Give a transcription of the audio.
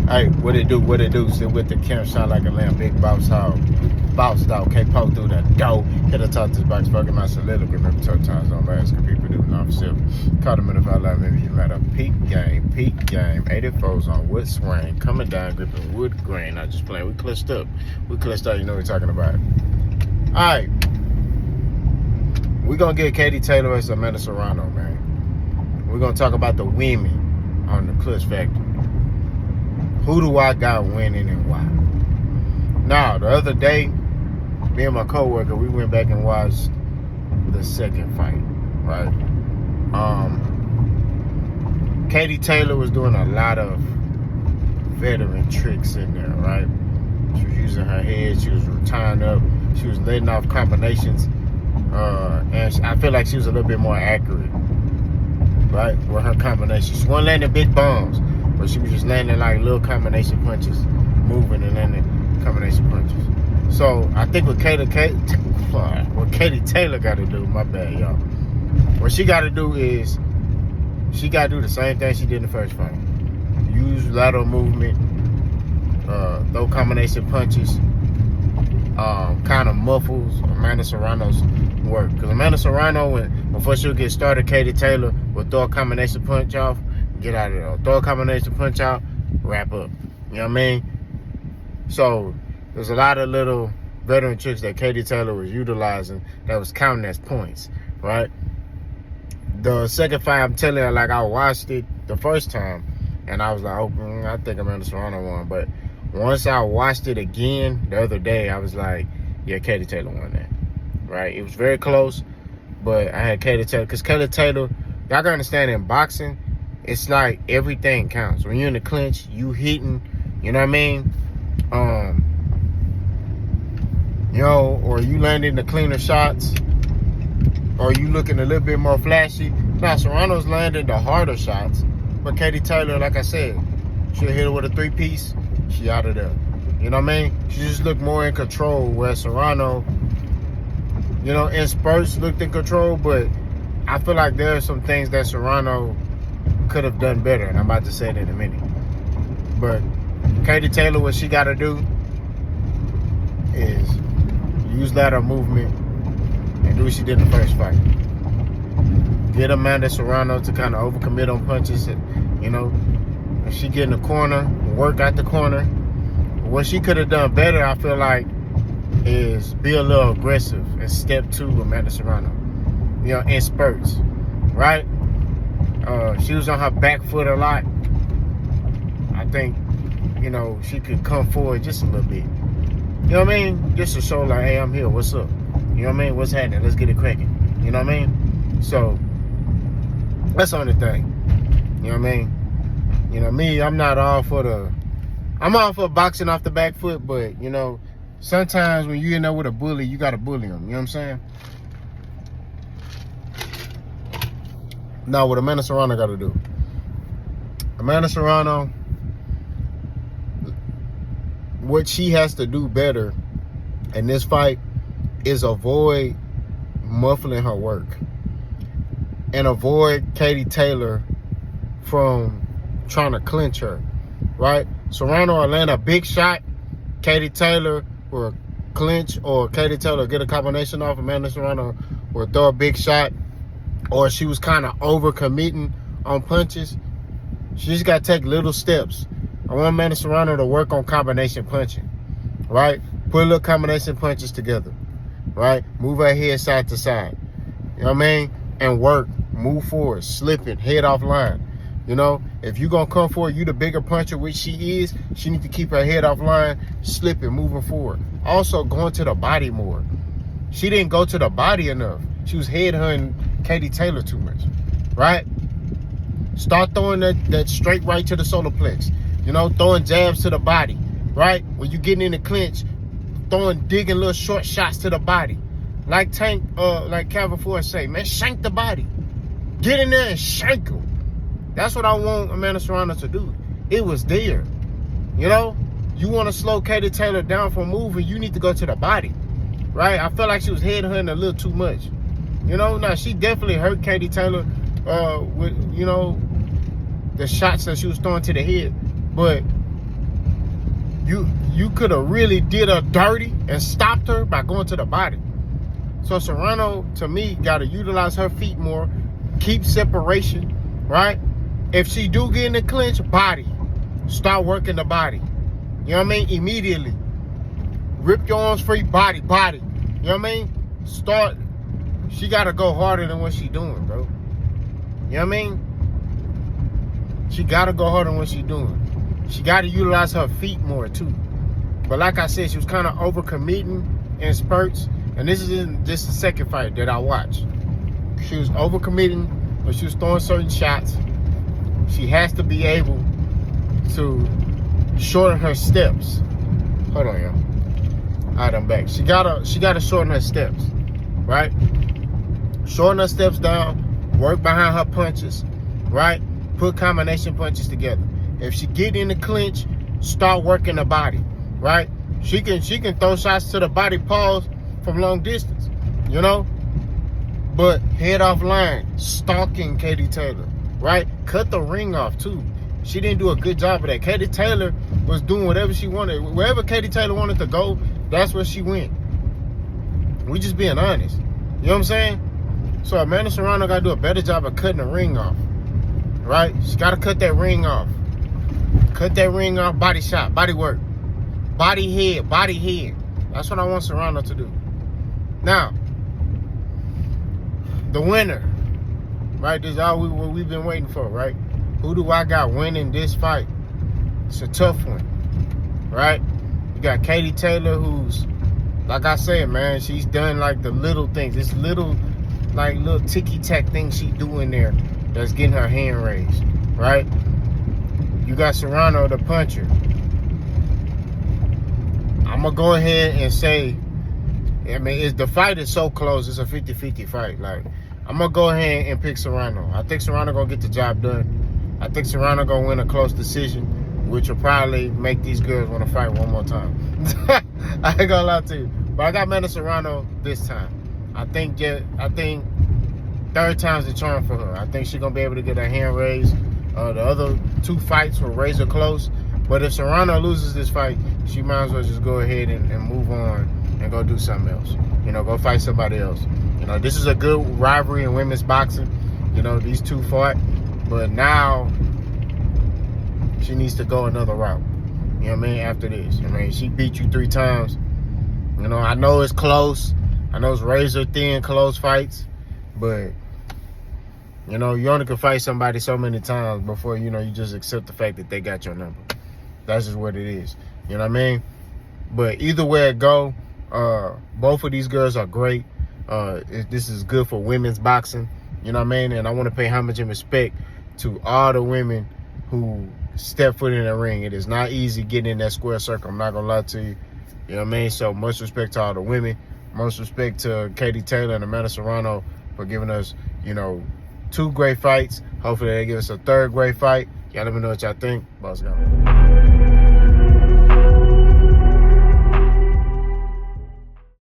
Hey, what it do? What it do? Sit with the camp, shine like a lamb, big boss hog. Boss dog, can't poke through the door. Hit a talk this box, fucking my soliloquy. Remember, tough times don't last, cause people do not self. Caught him in the life, maybe you met a peak game. 84s on wood swing. Coming down, gripping wood grain. I just playing. We clutched up. You know what we're talking about. Alright. We're gonna get Katy Taylor as Amanda Serrano, man. We're gonna talk about the women on the Clutch Factor. Who do I got winning and why? Now, the other day, me and my coworker, we went back and watched the second fight, right? Katy Taylor was doing a lot of veteran tricks in there, right? She was using her head, she was tying up, she was letting off combinations, and I feel like she was a little bit more accurate, right, with her combinations. She wasn't landing big bombs, but she was just landing like little combination punches, moving and landing combination punches. So I think what Katy Taylor got to do, my bad, y'all. What she got to do is she got to do the same thing she did in the first fight. Use lateral movement, throw combination punches, kind of muffles Amanda Serrano's work. Because Amanda Serrano, before she'll get started, Katy Taylor would throw a combination punch off, get out of there. Throw a combination punch out, wrap up. You know what I mean? So there's a lot of little veteran tricks that Katy Taylor was utilizing that was counting as points, right? The second fight, I'm telling you, like, I watched it the first time, and I was like, oh, I think Amanda Serrano won. But once I watched it again the other day, I was like, yeah, Katy Taylor won that, right? It was very close, but I had Katy Taylor. Because Katy Taylor, y'all gotta understand, in boxing, it's like everything counts. When you're in the clinch, you hitting, you know what I mean? You know, or you landing the cleaner shots, or you looking a little bit more flashy. Now, Serrano's landing the harder shots, but Katy Taylor, like I said, she'll hit her with a three-piece, she out of there. You know what I mean? She just looked more in control, where Serrano, you know, in spurts looked in control, but I feel like there are some things that Serrano could have done better, and I'm about to say it in a minute. But Katy Taylor, what she got to do is use lateral movement and do what she did in the first fight. Get Amanda Serrano to kind of overcommit on punches. And, you know, if she get in the corner, work out the corner. What she could have done better, I feel like, is be a little aggressive and step to Amanda Serrano, you know, in spurts, right? She was on her back foot a lot. I think, you know, she could come forward just a little bit. You know what I mean? Just to show, like, hey, I'm here. What's up? You know what I mean? What's happening? Let's get it cracking. You know what I mean? So that's the only thing. You know what I mean? You know, me, I'm all for boxing off the back foot, but, you know, sometimes when you're in there with a bully, you got to bully them. You know what I'm saying? Now, what Amanda Serrano got to do? Amanda Serrano, what she has to do better in this fight is avoid muffling her work and avoid Katy Taylor from trying to clinch her, right? Serrano will land a big shot, Katy Taylor will clinch, or Katy Taylor will get a combination off, Amanda Serrano will throw a big shot, or she was kind of over-committing on punches. She just got to take little steps. I want Amanda Serrano to work on combination punching, right? Put little combination punches together, right? Move her head side to side, you know what I mean? And work, move forward, slipping, head off line. You know, if you're going to come forward, you the bigger puncher, which she is, she needs to keep her head off line, slipping, moving forward. Also, going to the body more. She didn't go to the body enough. She was head-hunting Katy Taylor too much, right? Start throwing that straight right to the solar plex. You know, throwing jabs to the body, right? When you getting in the clinch, digging little short shots to the body. Like Calvin Ford say, man, shank the body. Get in there and shank him. That's what I want Amanda Serrano to do. It was there. You know, you want to slow Katy Taylor down from moving, you need to go to the body, right? I felt like she was head-hunting a little too much. You know, now she definitely hurt Katy Taylor with, you know, the shots that she was throwing to the head. But you could have really did her dirty and stopped her by going to the body. So Serrano, to me, got to utilize her feet more, keep separation, right? If she do get in the clinch, body. Start working the body. You know what I mean? Immediately. Rip your arms free, body. You know what I mean? She got to go harder than what she doing, bro. You know what I mean? She got to go harder than what she doing. She got to utilize her feet more, too. But like I said, she was kind of overcommitting in spurts. And this isn't just the second fight that I watched. She was overcommitting when she was throwing certain shots. She has to be able to shorten her steps. Hold on, y'all. All right, I'm back. She gotta shorten her steps, right? Shorten her steps down. Work behind her punches, right? Put combination punches together. If she get in the clinch, start working the body, right? She can throw shots to the body, pause from long distance, you know? But head off line, stalking Katy Taylor, right? Cut the ring off too. She didn't do a good job of that. Katy Taylor was doing whatever she wanted. Wherever Katy Taylor wanted to go, that's where she went. We just being honest. You know what I'm saying? So Amanda Serrano got to do a better job of cutting the ring off, right? She got to cut that ring off. Cut that ring off, body shot, body work. Body head. That's what I want Serrano to do. Now, the winner, right? This is all what we've been waiting for, right? Who do I got winning this fight? It's a tough one, right? You got Katy Taylor, who's, like I said, man, she's done like the little things. This little ticky-tack thing she do in there that's getting her hand raised, right? You got Serrano, the puncher. I'm going to go ahead and say, I mean, the fight is so close. It's a 50-50 fight. Like, I'm going to go ahead and pick Serrano. I think Serrano going to get the job done. I think Serrano going to win a close decision, which will probably make these girls want to fight one more time. I ain't going to lie to you. But I got Amanda Serrano this time. I think third time's the charm for her. I think she's going to be able to get her hand raised. The other two fights were razor close. But if Serrano loses this fight, she might as well just go ahead and move on and go do something else. You know, go fight somebody else. You know, this is a good rivalry in women's boxing. You know, these two fought. But now she needs to go another route. You know what I mean? After this. I mean, she beat you 3 times. You know, I know it's close. I know it's razor thin, close fights. But, you know, you only can fight somebody so many times before, you know, you just accept the fact that they got your number. That's just what it is. You know what I mean? But either way it go, both of these girls are great. This is good for women's boxing. You know what I mean? And I want to pay homage and respect to all the women who step foot in the ring. It is not easy getting in that square circle. I'm not going to lie to you. You know what I mean? So much respect to all the women. Most respect to Katy Taylor and Amanda Serrano for giving us, you know, 2 great fights. Hopefully they give us a 3rd great fight. Y'all let me know what y'all think. Boss go.